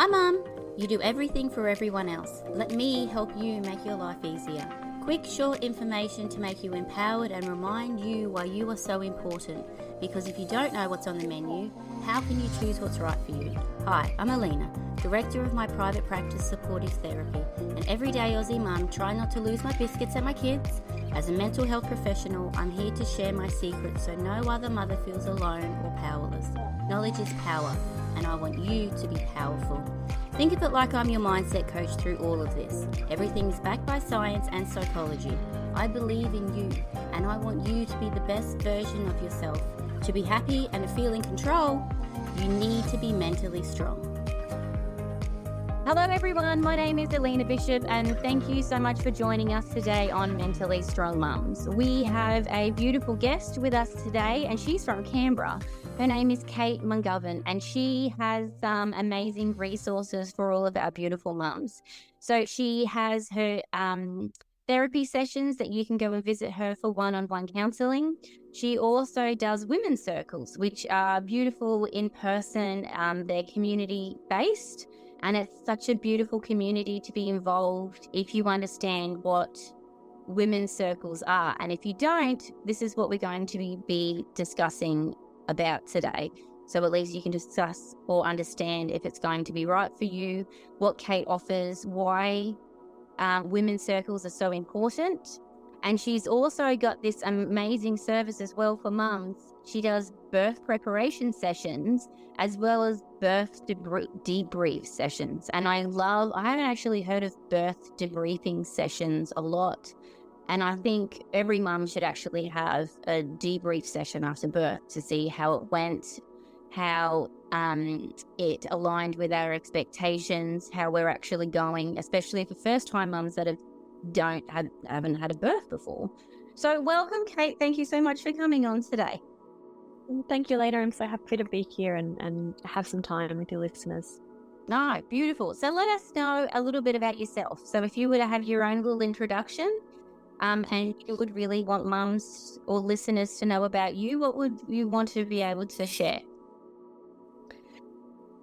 Hi Mum, you do everything for everyone else. Let me help you make your life easier. Quick, short information to make you empowered and remind you why you are so important. Because if you don't know what's on the menu, how can you choose what's right for you? Hi, I'm Elena, Director of my private practice Supportive Therapy, an everyday Aussie mum trying not to lose my biscuits at my kids. As a mental health professional, I'm here to share my secrets so no other mother feels alone or powerless. Knowledge is power, and I want you to be powerful. Think of it like I'm your mindset coach through all of this. Everything is backed by science and psychology. I believe in you, and I want you to be the best version of yourself. To be happy and to feel in control, you need to be mentally strong. Hello everyone, my name is Elena Bishop and thank you so much for joining us today on Mentally Strong Mums. We have a beautiful guest with us today and she's from Canberra. Her name is Kate Mungoven and she has some amazing resources for all of our beautiful mums. So she has her therapy sessions that you can go and visit her for one-on-one counselling. She also does women's circles, which are beautiful in person. They're community-based. And it's such a beautiful community to be involved if you understand what women's circles are. And if you don't, this is what we're going to be discussing about today. So at least you can discuss or understand if it's going to be right for you, what Kate offers, why women's circles are so important. And she's also got this amazing service as well for mums. She does birth preparation sessions as well as birth debrief sessions. And I haven't actually heard of birth debriefing sessions a lot. And I think every mum should actually have a debrief session after birth to see how it went, how it aligned with our expectations, how we're actually going, especially for first-time mums that haven't had a birth before. So welcome, Kate. Thank you so much for coming on today. Thank you, Elena. I'm so happy to be here and have some time with your listeners. No, beautiful. So let us know a little bit about yourself. So if you were to have your own little introduction, and you would really want mums or listeners to know about you, what would you want to be able to share?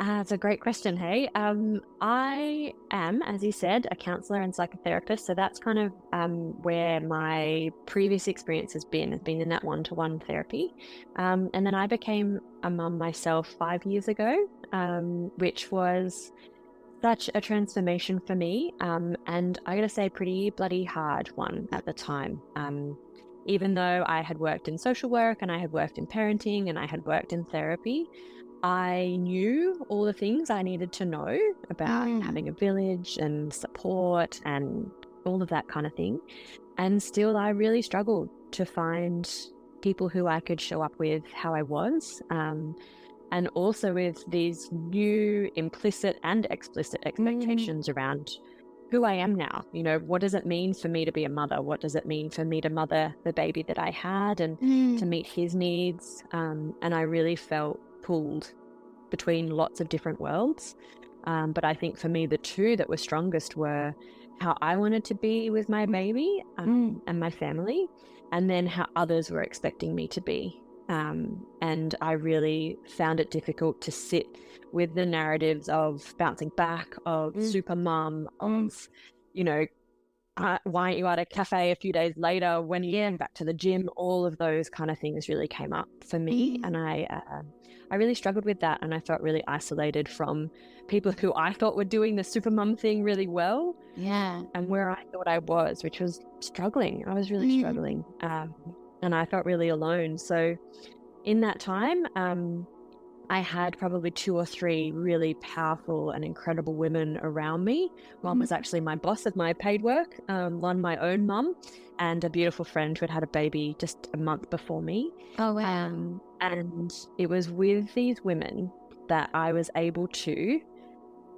That's a great question, hey. I am, as you said, a counsellor and psychotherapist, so that's kind of where my previous experience has been in that one-to-one therapy. And then I became a mum myself 5 years ago, which was such a transformation for me, and I gotta say, pretty bloody hard one at the time. Even though I had worked in social work and I had worked in parenting and I had worked in therapy, I knew all the things I needed to know about having a village and support and all of that kind of thing. And still, I really struggled to find people who I could show up with how I was, and also with these new implicit and explicit expectations around who I am now. You know, what does it mean for me to be a mother? What does it mean for me to mother the baby that I had and to meet his needs? And I really felt pulled between lots of different worlds. But I think for me, the two that were strongest were how I wanted to be with my baby and my family, and then how others were expecting me to be. And I really found it difficult to sit with the narratives of bouncing back, of super mum, of, you know, why aren't you at a cafe a few days later when you're getting back to the gym? All of those kind of things really came up for me. And I really struggled with that. And I felt really isolated from people who I thought were doing the super mum thing really well. Yeah. And where I thought I was, which was struggling. I was really struggling. And I felt really alone. So in that time, I had probably 2 or 3 really powerful and incredible women around me. One was actually my boss of my paid work, one my own mum, and a beautiful friend who had a baby just a month before me. Oh, wow. And it was with these women that I was able to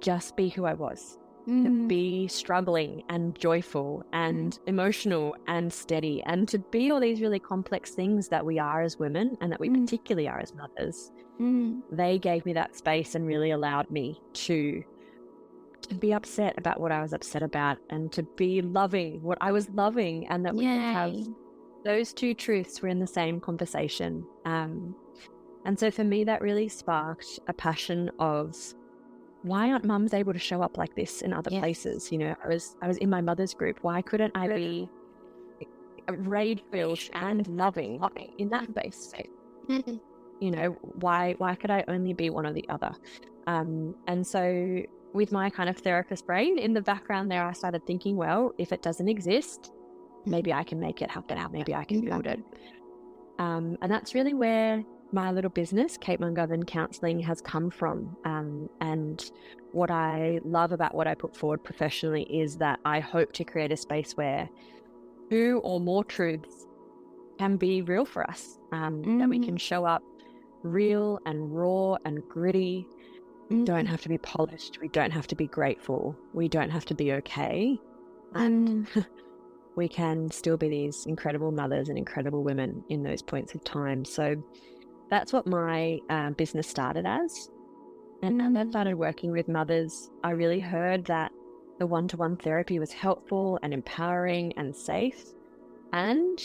just be who I was. To be struggling and joyful and emotional and steady, and to be all these really complex things that we are as women and that we particularly are as mothers. They gave me that space and really allowed me to be upset about what I was upset about and to be loving what I was loving, and that we could have those two truths were in the same conversation. And so for me, that really sparked a passion of why aren't mums able to show up like this in other places? You know, I was in my mother's group. Why couldn't I be rage-filled and loving in that space? You know, why could I only be one or the other? And so with my kind of therapist brain in the background there, I started thinking, well, if it doesn't exist, maybe I can make it happen. Maybe I can build it. And that's really where my little business, Kate Mungoven Counselling, has come from. And what I love about what I put forward professionally is that I hope to create a space where 2 or more truths can be real for us, that we can show up real and raw and gritty. We don't have to be polished. We don't have to be grateful. We don't have to be okay. And we can still be these incredible mothers and incredible women in those points of time. So that's what my business started as. And as I started working with mothers, I really heard that the one-to-one therapy was helpful and empowering and safe. And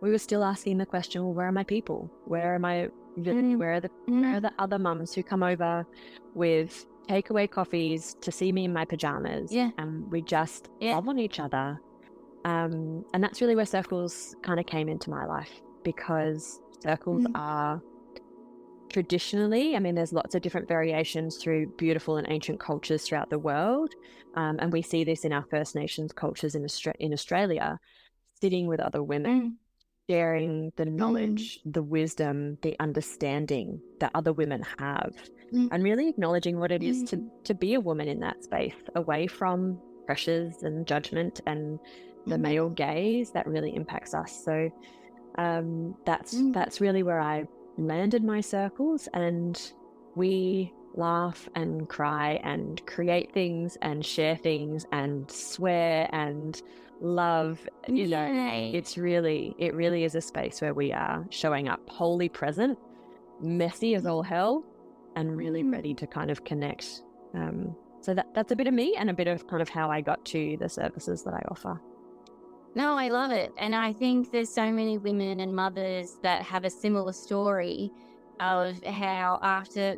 we were still asking the question, well, where are my people? Where are my where are the other mums who come over with takeaway coffees to see me in my pajamas? And we just love on each other. And that's really where circles kind of came into my life, because circles are traditionally, I mean, there's lots of different variations through beautiful and ancient cultures throughout the world. And we see this in our First Nations cultures in Australia, sitting with other women, sharing the knowledge, the wisdom, the understanding that other women have, and really acknowledging what it is to be a woman in that space, away from pressures and judgment and the male gaze that really impacts us. So that's really where I landed my circles, and we laugh and cry and create things and share things and swear and love. You know, it really is a space where we are showing up wholly present, messy as all hell, and really ready to kind of connect. So that's a bit of me and a bit of kind of how I got to the services that I offer. No, I love it. And I think there's so many women and mothers that have a similar story of how after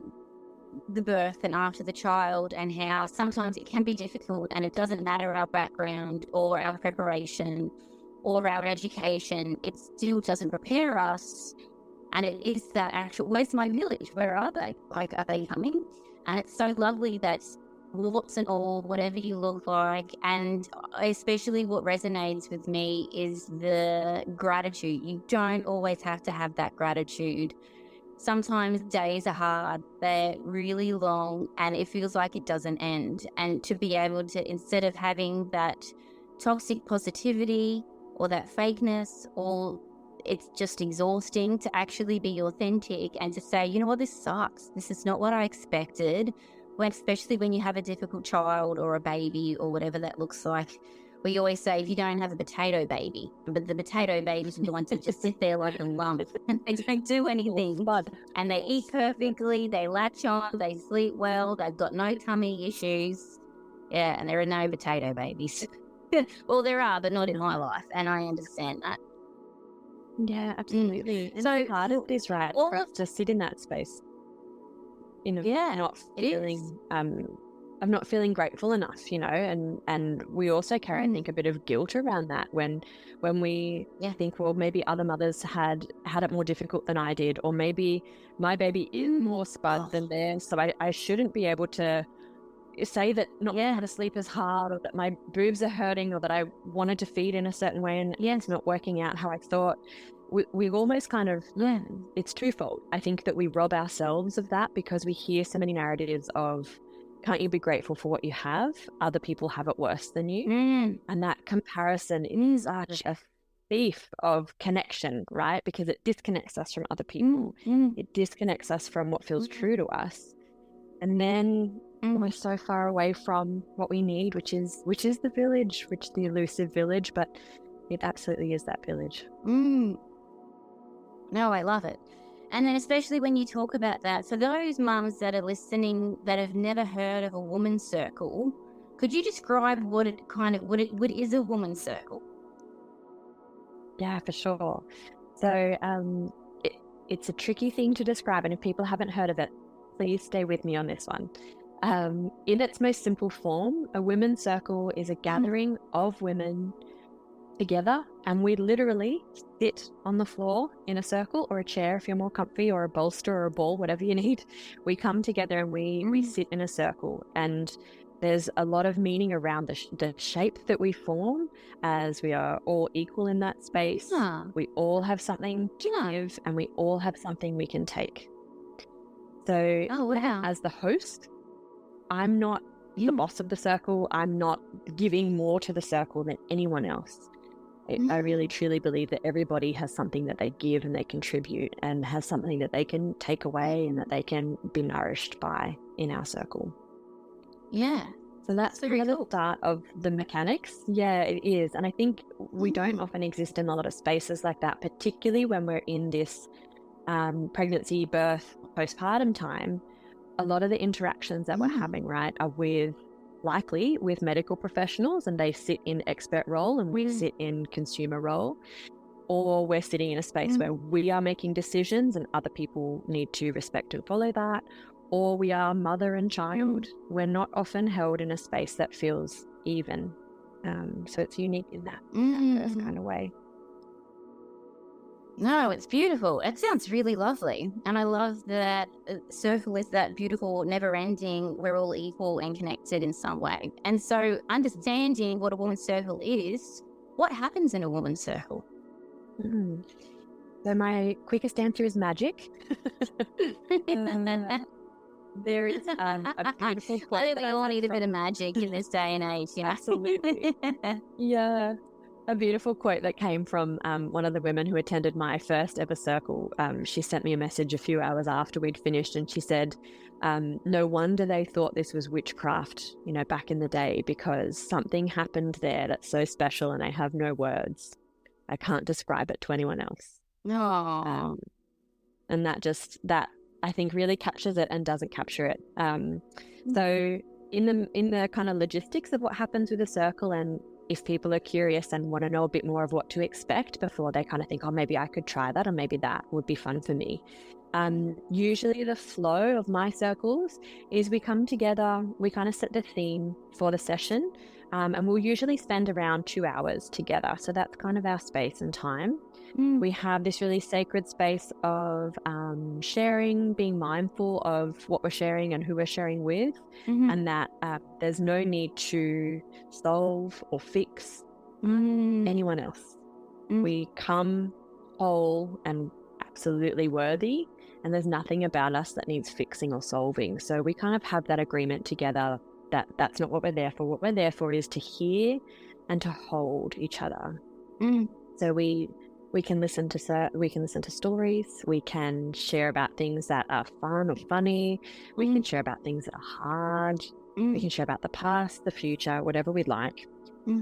the birth and after the child, and how sometimes it can be difficult, and it doesn't matter our background or our preparation or our education, it still doesn't prepare us. And it is that actual, where's my village? Where are they? Like, are they coming? And it's so lovely that warts and all, whatever you look like. And especially what resonates with me is the gratitude. You don't always have to have that gratitude. Sometimes days are hard, they're really long, and it feels like it doesn't end. And to be able to, instead of having that toxic positivity or that fakeness, or it's just exhausting, to actually be authentic and to say, you know what, this sucks. This is not what I expected. Especially when you have a difficult child or a baby or whatever that looks like. We always say, if you don't have a potato baby, but the potato babies are the ones that just sit there like a lump and they don't do anything. And they eat perfectly, they latch on, they sleep well, they've got no tummy issues. Yeah, and there are no potato babies. Well, there are, but not in my life, and I understand that. Yeah, absolutely. And so part of this, right, for us to sit in that space. Not feeling I'm not feeling grateful enough, you know, and we also carry, I think, a bit of guilt around that when we think, well, maybe other mothers had it more difficult than I did, or maybe my baby is more spud than theirs, so I shouldn't be able to say that not being able to sleep is hard, or that my boobs are hurting, or that I wanted to feed in a certain way and it's not working out how I thought. We almost kind of, it's twofold. I think that we rob ourselves of that because we hear so many narratives of, can't you be grateful for what you have? Other people have it worse than you. And that comparison is such a thief of connection, right? Because it disconnects us from other people. It disconnects us from what feels true to us. And then we're so far away from what we need, which is the village, the elusive village, but it absolutely is that village. No, I love it. And then especially when you talk about that, for those mums that are listening that have never heard of a woman's circle, could you describe what is a woman's circle? Yeah, for sure. So it's a tricky thing to describe, and if people haven't heard of it, please stay with me on this one. In its most simple form, a women's circle is a gathering of women together, and we literally sit on the floor in a circle, or a chair if you're more comfy, or a bolster or a ball, whatever you need. We come together and we sit in a circle, and there's a lot of meaning around the shape that we form, as we are all equal in that space. We all have something to give, and we all have something we can take. So as the host, I'm not the boss of the circle. I'm not giving more to the circle than anyone else. I really truly believe that everybody has something that they give and they contribute, and has something that they can take away and that they can be nourished by in our circle. Yeah. So that's the real start of the mechanics. Yeah, it is. And I think we don't often exist in a lot of spaces like that, particularly when we're in this pregnancy, birth, postpartum time. A lot of the interactions that we're having, right, are likely with medical professionals, and they sit in expert role and we sit in consumer role, or we're sitting in a space where we are making decisions and other people need to respect and follow that, or we are mother and child. We're not often held in a space that feels even. So it's unique in that first kind of way. No, it's beautiful. It sounds really lovely. And I love that circle is that beautiful, never-ending, we're all equal and connected in some way. And so understanding what a woman's circle is, what happens in a woman's circle? So my quickest answer is magic. There is a beautiful quote. I think we all need a bit of magic in this day and age. Yeah. Absolutely. Yeah. A beautiful quote that came from one of the women who attended my first ever circle. She sent me a message a few hours after we'd finished, and she said, no wonder they thought this was witchcraft, back in the day, because something happened there that's so special and I have no words. I can't describe it to anyone else. No. And that I think really captures it and doesn't capture it. So in the kind of logistics of what happens with a circle, and if people are curious and want to know a bit more of what to expect before they kind of think, oh, maybe I could try that, or maybe that would be fun for me. Usually the flow of my circles is we come together, we kind of set the theme for the session, and we'll usually spend around 2 hours together. So that's kind of our space and time. We have this really sacred space of sharing, being mindful of what we're sharing and who we're sharing with, and that there's no need to solve or fix anyone else. We come whole and absolutely worthy, and there's nothing about us that needs fixing or solving. So we kind of have that agreement together that that's not what we're there for. What we're there for is to hear and to hold each other. So we can listen to stories. We can share about things that are fun or funny. We can share about things that are hard. We can share about the past, the future, whatever we'd like.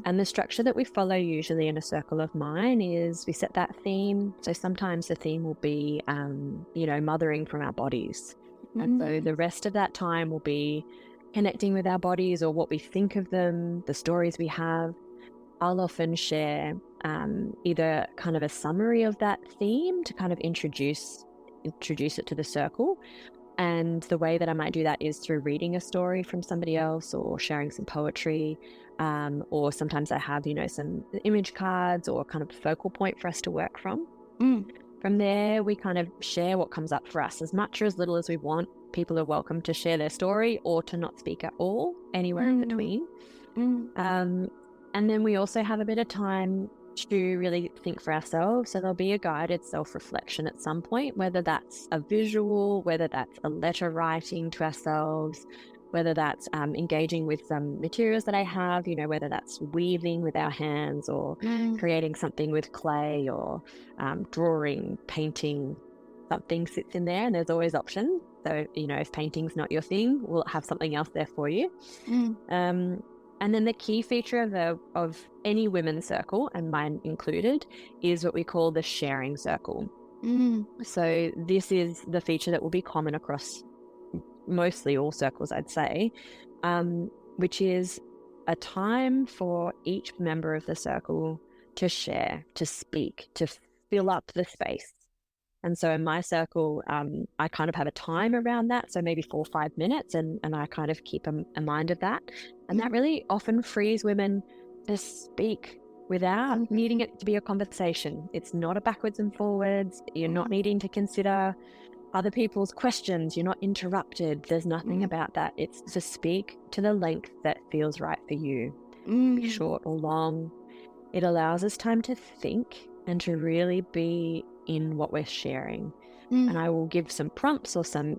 And the structure that we follow usually in a circle of mine is we set that theme. So sometimes the theme will be, mothering from our bodies. And so the rest of that time will be connecting with our bodies, or what we think of them, the stories we have. I'll often share either kind of a summary of that theme to kind of introduce it to the circle. And the way that I might do that is through reading a story from somebody else, or sharing some poetry, or sometimes I have, some image cards or kind of focal point for us to work from. From there, we kind of share what comes up for us, as much or as little as we want. People are welcome to share their story or to not speak at all, anywhere in between. And then we also have a bit of time to really think for ourselves. So there'll be a guided self-reflection at some point, whether that's a visual, whether that's a letter writing to ourselves, whether that's engaging with some materials that I have, whether that's weaving with our hands, or creating something with clay, or drawing, painting. Something sits in there, and there's always options. So, if painting's not your thing, we'll have something else there for you. And then the key feature of any women's circle, and mine included, is what we call the sharing circle. So this is the feature that will be common across mostly all circles, I'd say, which is a time for each member of the circle to share, to speak, to fill up the space. And so in my circle, I kind of have a time around that. So maybe 4 or 5 minutes, and I kind of keep a mind of that. And that really often frees women to speak without needing it to be a conversation. It's not a backwards and forwards. You're not needing to consider other people's questions. You're not interrupted. There's nothing about that. It's to speak to the length that feels right for you, be short or long. It allows us time to think and to really be in what we're sharing. And I will give some prompts or some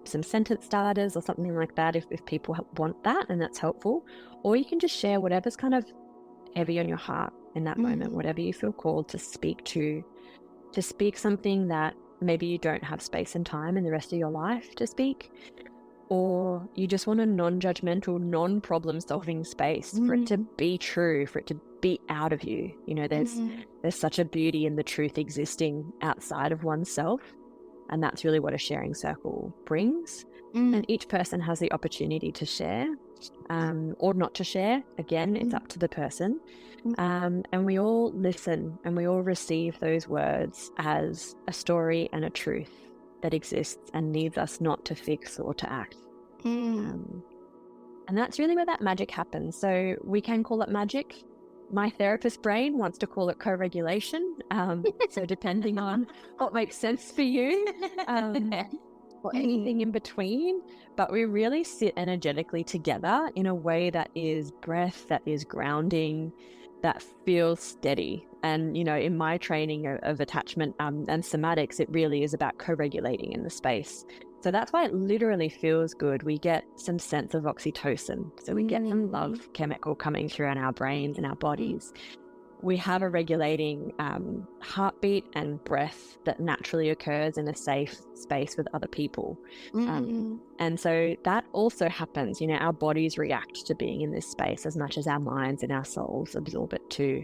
sentence starters or something like that if people want that, and that's helpful. Or you can just share whatever's kind of heavy on your heart in that moment, whatever you feel called to speak something that maybe you don't have space and time in the rest of your life to speak, or you just want a non-judgmental, non-problem solving space for it to be true, for it to be out of you. There's such a beauty in the truth existing outside of oneself, and that's really what a sharing circle brings. And each person has the opportunity to share or not to share. Again, it's up to the person. And we all listen and we all receive those words as a story and a truth that exists and needs us not to fix or to act. And that's really where that magic happens. So we can call it magic. My therapist brain wants to call it co-regulation. So depending on what makes sense for you, or anything in between, but we really sit energetically together in a way that is breath, that is grounding, that feels steady. And, in my training of attachment and somatics, it really is about co-regulating in the space. So that's why it literally feels good. We get some sense of oxytocin. So we get some love chemical coming through in our brains and our bodies. We have a regulating heartbeat and breath that naturally occurs in a safe space with other people. And so that also happens. Our bodies react to being in this space as much as our minds and our souls absorb it too.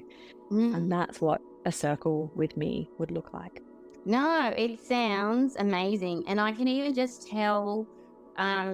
And that's what a circle with me would look like. No, it sounds amazing. And I can even just tell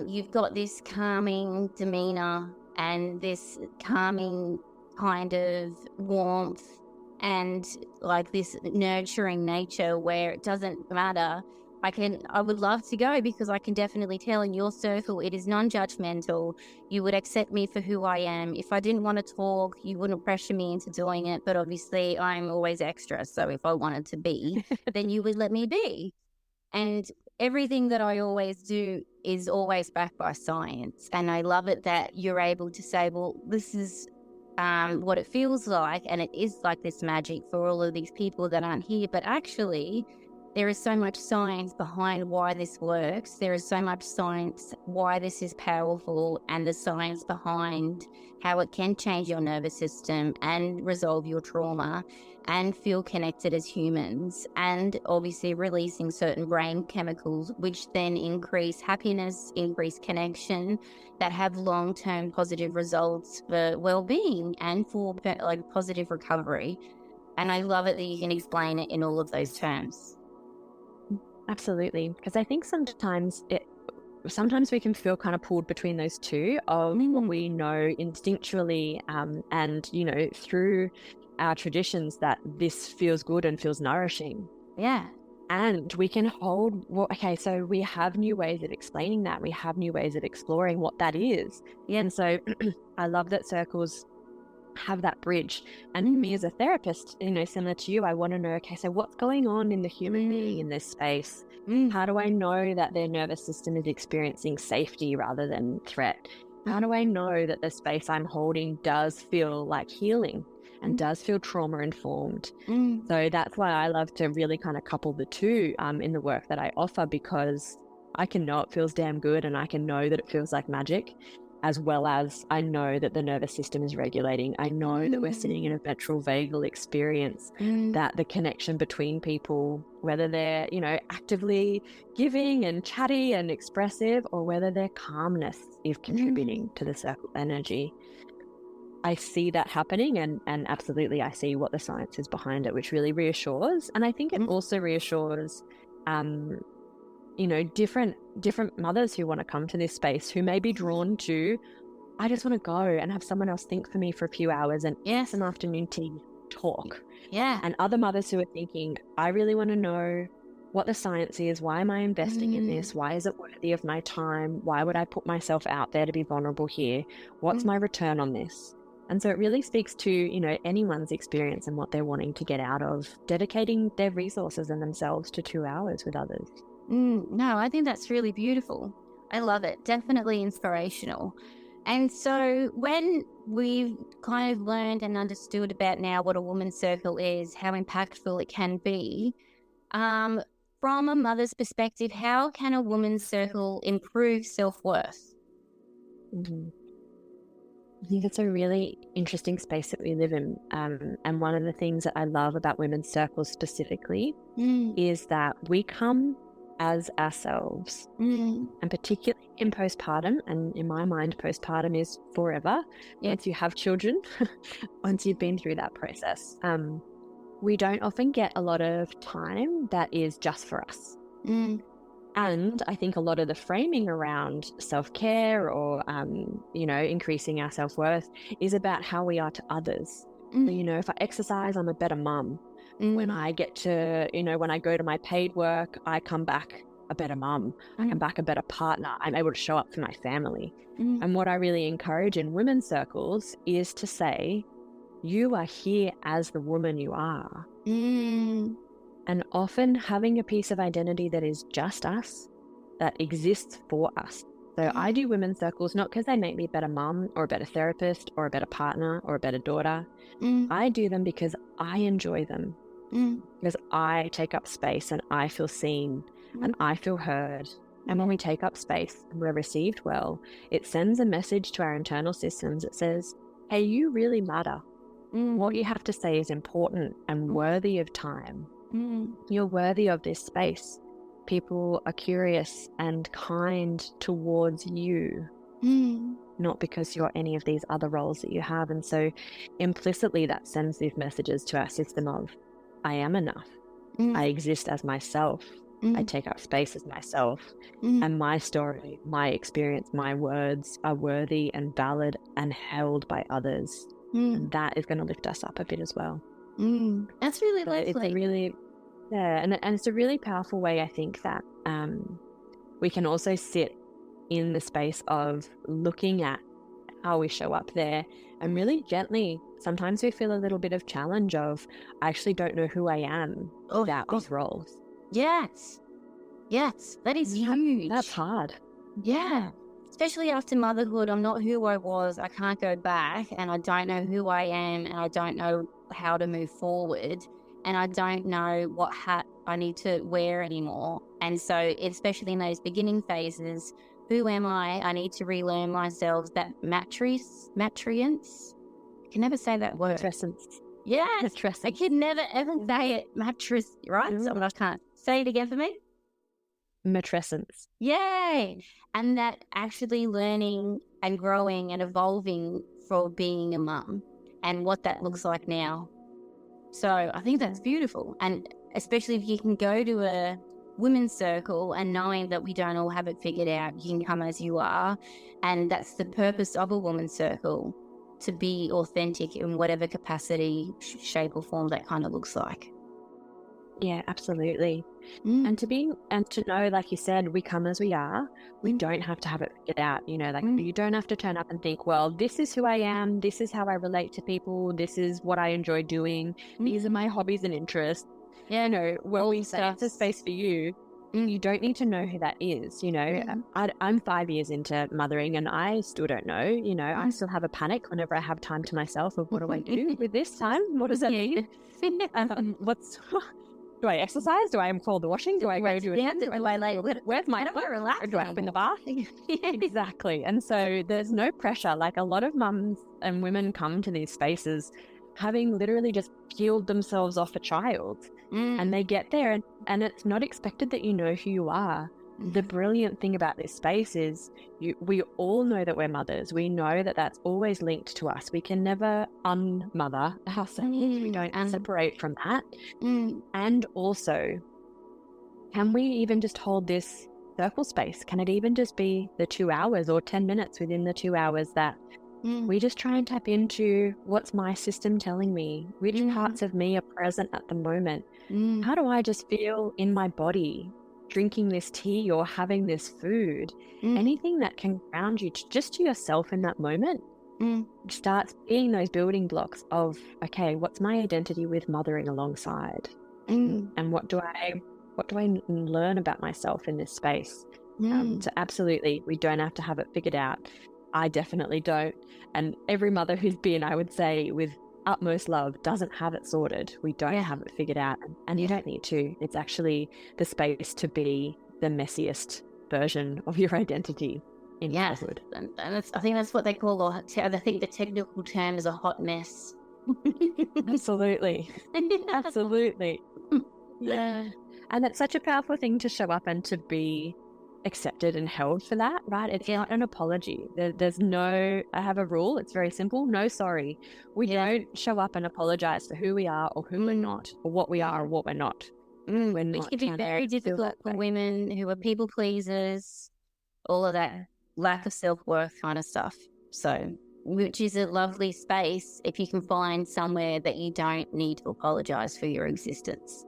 you've got this calming demeanor and this calming kind of warmth and like this nurturing nature where it doesn't matter. I would love to go because I can definitely tell in your circle it is non-judgmental. You would accept me for who I am. If I didn't want to talk, you wouldn't pressure me into doing it. But obviously I'm always extra. So if I wanted to be, then you would let me be. And everything that I always do is always backed by science. And I love it that you're able to say, well, this is what it feels like. And it is like this magic for all of these people that aren't here. But actually, there is so much science behind why this works. There is so much science why this is powerful, and the science behind how it can change your nervous system and resolve your trauma and feel connected as humans, and obviously releasing certain brain chemicals which then increase happiness, increase connection, that have long-term positive results for well-being and for positive recovery. And I love it that you can explain it in all of those terms. Absolutely, because I think sometimes we can feel kind of pulled between those two of what we know instinctually and through our traditions that this feels good and feels nourishing. Yeah. And we can hold, so we have new ways of explaining that. We have new ways of exploring what that is. Yeah. And so I love that circles have that bridge. And me as a therapist, similar to you, I want to know, so what's going on in the human being in this space? How do I know that their nervous system is experiencing safety rather than threat? How do I know that the space I'm holding does feel like healing and does feel trauma informed? So that's why I love to really kind of couple the two in the work that I offer, because I can know it feels damn good and I can know that it feels like magic, as well as I know that the nervous system is regulating. I know that we're sitting in a ventral vagal experience, that the connection between people, whether they're, actively giving and chatty and expressive, or whether their calmness is contributing to the circle energy. I see that happening, and absolutely I see what the science is behind it, which really reassures. And I think it also reassures different mothers who want to come to this space, who may be drawn to, I just want to go and have someone else think for me for a few hours and an afternoon tea talk. Yeah. And other mothers who are thinking, I really want to know what the science is. Why am I investing in this? Why is it worthy of my time? Why would I put myself out there to be vulnerable here? What's my return on this? And so it really speaks to, you know, anyone's experience and what they're wanting to get out of dedicating their resources and themselves to 2 hours with others. No, I think that's really beautiful. I love it. Definitely inspirational. And so when we've kind of learned and understood about now what a woman's circle is, how impactful it can be, from a mother's perspective, how can a woman's circle improve self-worth? I think it's a really interesting space that we live in. And one of the things that I love about women's circles specifically is that we come as ourselves, and particularly in postpartum, and in my mind postpartum is forever. Once you have children, once you've been through that process, we don't often get a lot of time that is just for us. And I think a lot of the framing around self-care or you know, increasing our self-worth is about how we are to others. So, you know, if I exercise, I'm a better mum. When I get to, you know, when I go to my paid work, I come back a better mum. I come back a better partner. I'm able to show up for my family. And what I really encourage in women's circles is to say, you are here as the woman you are. And often having a piece of identity that is just us, that exists for us. So I do women's circles not because they make me a better mum or a better therapist or a better partner or a better daughter. I do them because I enjoy them. Because I take up space and I feel seen and I feel heard. And when we take up space and we're received well, it sends a message to our internal systems that says, hey, you really matter. What you have to say is important and worthy of time. You're worthy of this space. People are curious and kind towards you, not because you're any of these other roles that you have. And so implicitly that sends these messages to our system of, I am enough. I exist as myself. I take up space as myself. And my story, my experience, my words are worthy and valid and held by others. And that is going to lift us up a bit as well. That's really lovely. It's a really, and it's a really powerful way, I think, that we can also sit in the space of looking at how we show up there and really gently. Sometimes we feel a little bit of challenge of, I actually don't know who I am without these roles. Yes, that is huge. That's hard. Yeah. Especially after motherhood, I'm not who I was. I can't go back, and I don't know who I am, and I don't know how to move forward, and I don't know what hat I need to wear anymore. And so, especially in those beginning phases, who am I? I need to relearn myself. That matriance. I can never say that word. Matrescence. Yes. I can never ever say it. Mattress, right? So I can't. Say it again for me. Matrescence. Yay! And that actually learning and growing and evolving for being a mum and what that looks like now. So I think that's beautiful. And especially if you can go to a women's circle and knowing that we don't all have it figured out, you can come as you are. And that's the purpose of a women's circle, to be authentic in whatever capacity, shape or form that kind of looks like. Yeah, absolutely. And to know, like you said, we come as we are. We don't have to have it figured out, you know, like you don't have to turn up and think, well, this is who I am. This is how I relate to people. This is what I enjoy doing. These are my hobbies and interests. Yeah, no, well, we start a space for you. You don't need to know who that is. You know, I'm 5 years into mothering and I still don't know, you know, I still have a panic whenever I have time to myself of what do I do with this time? What does that mean? Do I exercise? Do I fold the washing? Do I go do it? Where's my relax? Do I open the bath? Exactly. And so there's no pressure. Like a lot of mums and women come to these spaces having literally just peeled themselves off a child. And they get there and it's not expected that you know who you are. The brilliant thing about this space is we all know that we're mothers. We know that that's always linked to us. We can never unmother ourselves. We don't separate from that. And also, can we even just hold this circle space? Can it even just be the 2 hours or 10 minutes within the 2 hours that We just try and tap into what's my system telling me, which parts of me are present at the moment. How do I just feel in my body drinking this tea or having this food? Anything that can ground you just to yourself in that moment starts being those building blocks of, okay, what's my identity with mothering alongside? And what do I learn about myself in this space? So absolutely, we don't have to have it figured out. I definitely don't. And every mother who's been, I would say, with utmost love, doesn't have it sorted. We don't have it figured out. And you don't need to. It's actually the space to be the messiest version of your identity in motherhood. And I think that's what they call, I think the technical term is a hot mess. Absolutely. Absolutely. Yeah. And it's such a powerful thing to show up and to be accepted and held for that, right? It's not an apology. There's no, I have a rule. It's very simple. No sorry. We don't show up and apologize for who we are or who we're not, or what we are or what we're not. Which can be very difficult for women who are people pleasers, all of that lack of self-worth kind of stuff. So, which is a lovely space if you can find somewhere that you don't need to apologize for your existence.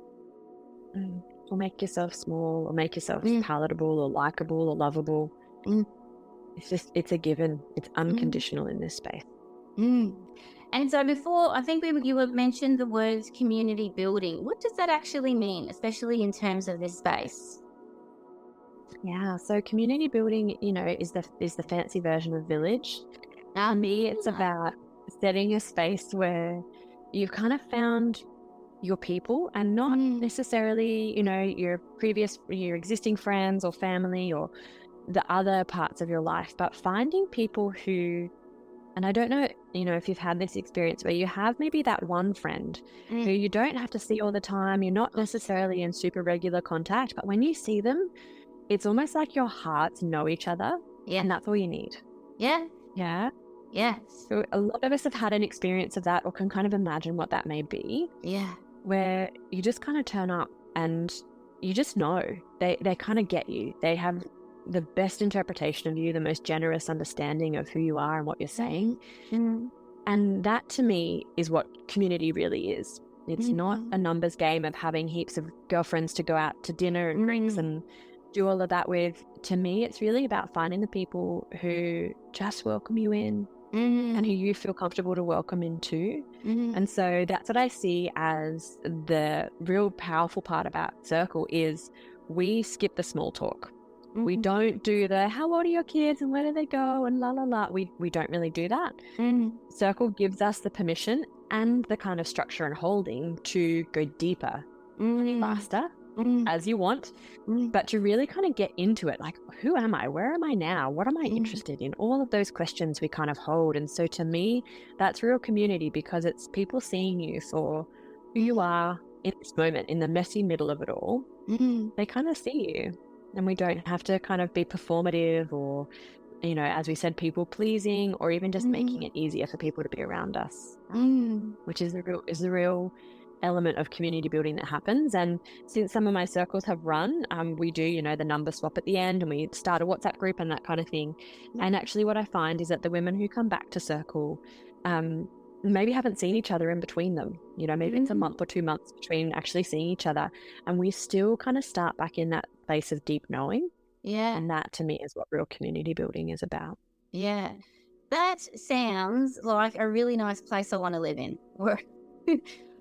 Or make yourself small, or make yourself palatable or likable or lovable. It's a given. It's unconditional in this space. And so before, I think you had mentioned the words community building. What does that actually mean, especially in terms of this space? Yeah, so community building, is the fancy version of village. For me, it's about setting a space where you've kind of found your people, and not necessarily, your existing friends or family or the other parts of your life, but finding people who, and I don't know, if you've had this experience where you have maybe that one friend who you don't have to see all the time, you're not necessarily in super regular contact, but when you see them, it's almost like your hearts know each other, and that's all you need. Yeah. So a lot of us have had an experience of that, or can kind of imagine what that may be. Where you just kind of turn up and you just know they kind of get you. They have the best interpretation of you, the most generous understanding of who you are and what you're saying. And that to me is what community really is. It's not a numbers game of having heaps of girlfriends to go out to dinner and drinks and do all of that with. To me, it's really about finding the people who just welcome you in and who you feel comfortable to welcome into. And so that's what I see as the real powerful part about Circle is we skip the small talk. We don't do the how old are your kids and where do they go and la la la. We don't really do that. Circle gives us the permission and the kind of structure and holding to go deeper, faster, as you want, but to really kind of get into it, like, who am I? Where am I now? What am I interested in? All of those questions we kind of hold. And so to me, that's real community, because it's people seeing you for who you are in this moment, in the messy middle of it all. They kind of see you, and we don't have to kind of be performative or, as we said, people pleasing, or even just making it easier for people to be around us, which is the real element of community building that happens. And since some of my circles have run, we do, the number swap at the end, and we start a WhatsApp group and that kind of thing. And actually what I find is that the women who come back to Circle maybe haven't seen each other in between them. Maybe it's a month or 2 months between actually seeing each other, and we still kind of start back in that place of deep knowing. And that to me is what real community building is about. That sounds like a really nice place I want to live in.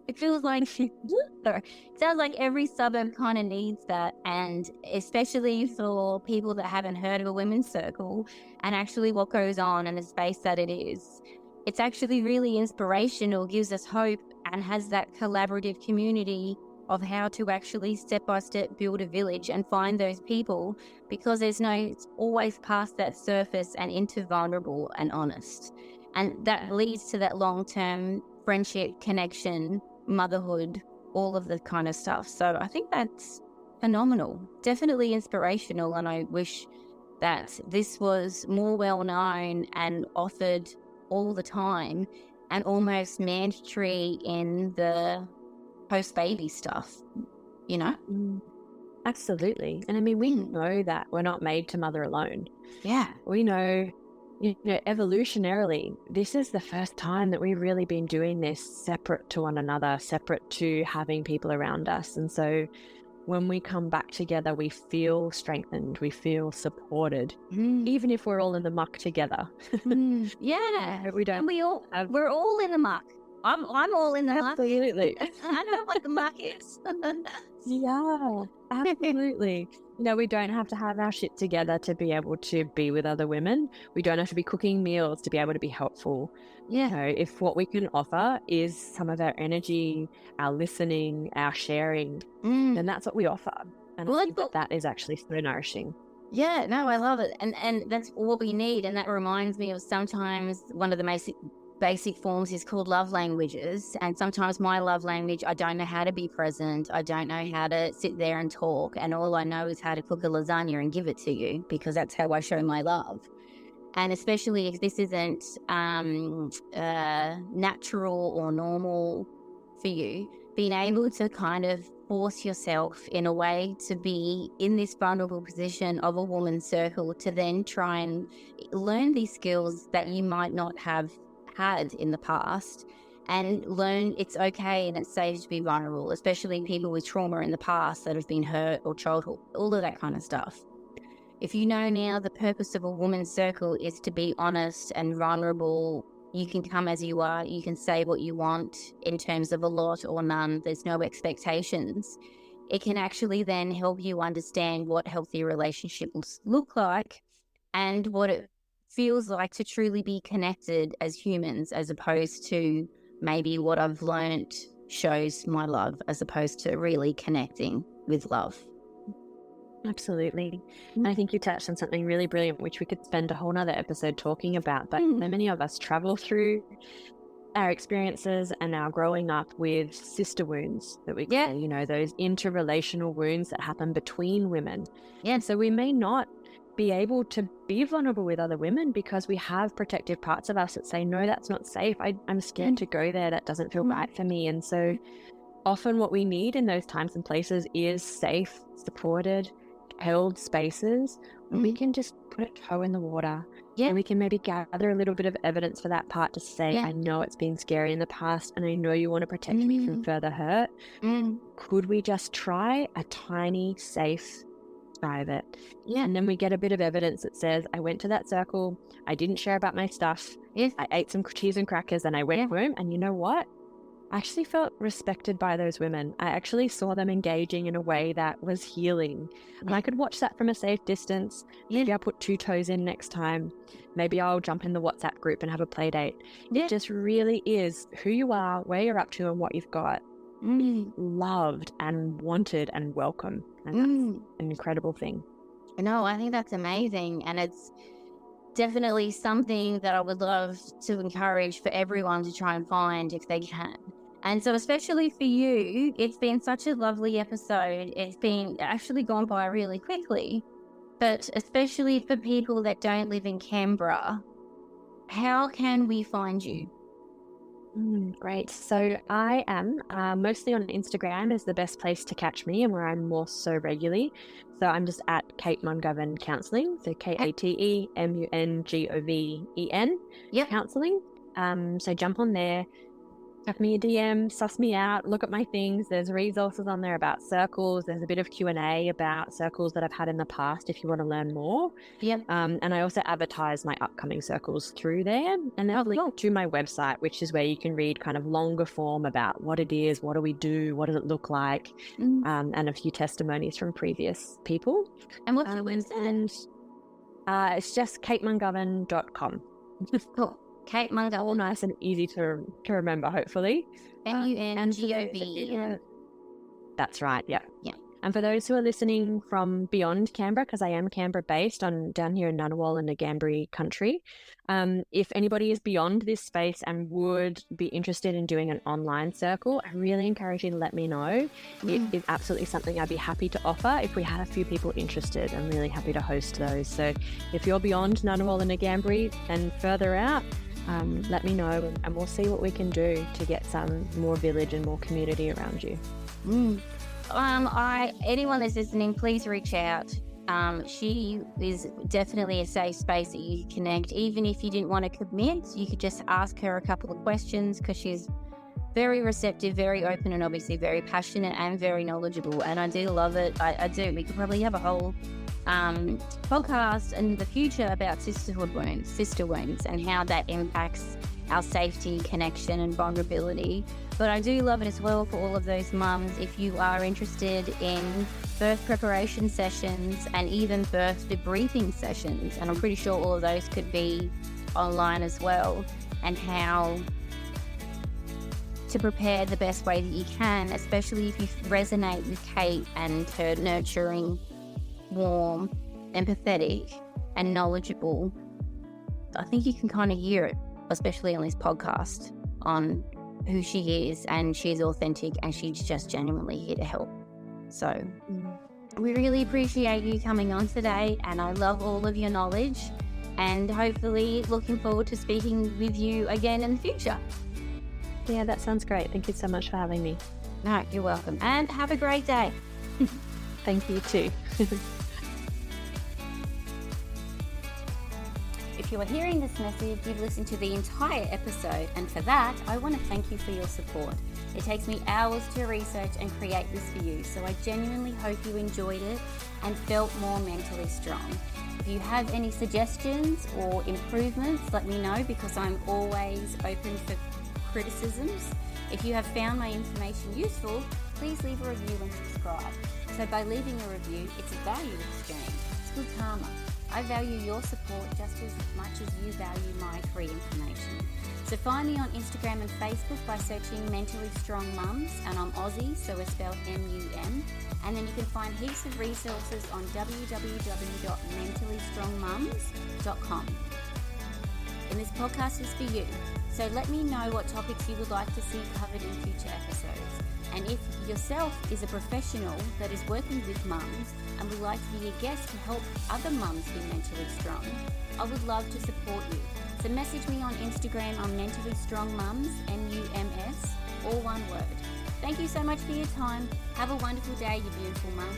It feels like it sounds like every suburb kind of needs that, and especially for people that haven't heard of a women's circle and actually what goes on in the space that it is. It's actually really inspirational, gives us hope, and has that collaborative community of how to actually step by step build a village and find those people, because it's always past that surface and into vulnerable and honest. And that leads to that long-term friendship, connection, motherhood, all of the kind of stuff. So I think that's phenomenal, definitely inspirational. And I wish that this was more well known and offered all the time and almost mandatory in the post-baby stuff, Absolutely. And I mean, we know that we're not made to mother alone. Yeah. We know Evolutionarily, this is the first time that we've really been doing this separate to one another, separate to having people around us. And so when we come back together, we feel strengthened, we feel supported, even if we're all in the muck together. Yeah. We don't. And we're all in the muck. I'm all in the muck. Absolutely. I know what the muck is. Yeah, absolutely. We don't have to have our shit together to be able to be with other women. We don't have to be cooking meals to be able to be helpful. Yeah. If what we can offer is some of our energy, our listening, our sharing, then that's what we offer. And I think that is actually so nourishing. Yeah, no, I love it. And that's what we need. And that reminds me of sometimes one of the basic forms is called love languages. And sometimes my love language, I don't know how to be present. I don't know how to sit there and talk. And all I know is how to cook a lasagna and give it to you, because that's how I show my love. And especially if this isn't natural or normal for you, being able to kind of force yourself in a way to be in this vulnerable position of a woman's circle, to then try and learn these skills that you might not have had in the past, and learn it's okay and it's safe to be vulnerable, especially people with trauma in the past that have been hurt or childhood, all of that kind of stuff. If you know now the purpose of a woman's circle is to be honest and vulnerable, you can come as you are, you can say what you want in terms of a lot or none, there's no expectations. It can actually then help you understand what healthy relationships look like and what it feels like to truly be connected as humans, as opposed to maybe what I've learned shows my love, as opposed to really connecting with love. Absolutely. And I think you touched on something really brilliant, which we could spend a whole nother episode talking about. But so many of us travel through our experiences and our growing up with sister wounds that we call, those interrelational wounds that happen between women. Yeah. So we may not be able to be vulnerable with other women because we have protective parts of us that say, no, that's not safe. I'm scared to go there. That doesn't feel right for me. And so often what we need in those times and places is safe, supported, held spaces where we can just put a toe in the water. Yeah. And we can maybe gather a little bit of evidence for that part to say, I know it's been scary in the past and I know you want to protect me from further hurt. Could we just try a tiny, safe try of it? Yeah. And then we get a bit of evidence that says, I went to that circle, I didn't share about my stuff, I ate some cheese and crackers and I went home, and you know what? I actually felt respected by those women. I actually saw them engaging in a way that was healing. And I could watch that from a safe distance. Maybe I'll put 2 toes in next time. Maybe I'll jump in the WhatsApp group and have a play date. It just really is who you are, where you're up to and what you've got. Loved and wanted and welcome. And that's an incredible thing. No, I think that's amazing. And it's definitely something that I would love to encourage for everyone to try and find if they can. And so especially for you, it's been such a lovely episode. It's been actually gone by really quickly. But especially for people that don't live in Canberra, how can we find you? Great. So I am mostly on Instagram is the best place to catch me and where I'm more so regularly. So I'm just at Kate Mungoven Counselling. So KateMungoven Counselling. So jump on there, chuck me a DM, suss me out, look at my things. There's resources on there about circles. There's a bit of Q&A about circles that I've had in the past if you want to learn more. And I also advertise my upcoming circles through there. And then I'll link to my website, which is where you can read kind of longer form about what it is, what do we do, what does it look like, and a few testimonies from previous people. And what's your website? And it's just katemungoven.com. Cool. Kate Mungoven. All nice and easy to remember, hopefully. Mungove. That's right, yeah. And for those who are listening from beyond Canberra, because I am Canberra-based, down here in Ngunnawal in the Ngambri country, if anybody is beyond this space and would be interested in doing an online circle, I really encourage you to let me know. It is absolutely something I'd be happy to offer if we had a few people interested. I'm really happy to host those. So if you're beyond Ngunnawal and the Ngambri and further out, let me know and we'll see what we can do to get some more village and more community around you. Anyone that's listening, please reach out. She is definitely a safe space that you can connect. Even if you didn't want to commit, you could just ask her a couple of questions, because she's very receptive, very open, and obviously very passionate and very knowledgeable. And I do love it. I do. We could probably have a whole podcast in the future about sister wounds, and how that impacts our safety, connection, and vulnerability. But I do love it as well for all of those mums, if you are interested in birth preparation sessions and even birth debriefing sessions. And I'm pretty sure all of those could be online as well, and how to prepare the best way that you can, especially if you resonate with Kate and her nurturing, warm, empathetic, and knowledgeable. I think you can kind of hear it, especially on this podcast, on who she is, and she's authentic, and she's just genuinely here to help. So we really appreciate you coming on today, and I love all of your knowledge, and hopefully looking forward to speaking with you again in the future. Yeah, that sounds great. Thank you so much for having me. No, you're welcome, and have a great day. Thank you too. If you are hearing this message, you've listened to the entire episode, and for that, I want to thank you for your support. It takes me hours to research and create this for you, so I genuinely hope you enjoyed it and felt more mentally strong. If you have any suggestions or improvements, let me know, because I'm always open for criticisms. If you have found my information useful, please leave a review and subscribe. So by leaving a review, it's a value exchange. It's good karma. I value your support just as much as you value my free information. So find me on Instagram and Facebook by searching Mentally Strong Mums, and I'm Aussie, so it's spelled MUM. And then you can find heaps of resources on www.mentallystrongmums.com. And this podcast is for you, so let me know what topics you would like to see covered in future episodes. And if yourself is a professional that is working with mums and would like to be a guest to help other mums be mentally strong, I would love to support you. So message me on Instagram on Mentally Strong Mums, MUMS, all one word. Thank you so much for your time. Have a wonderful day, you beautiful mum.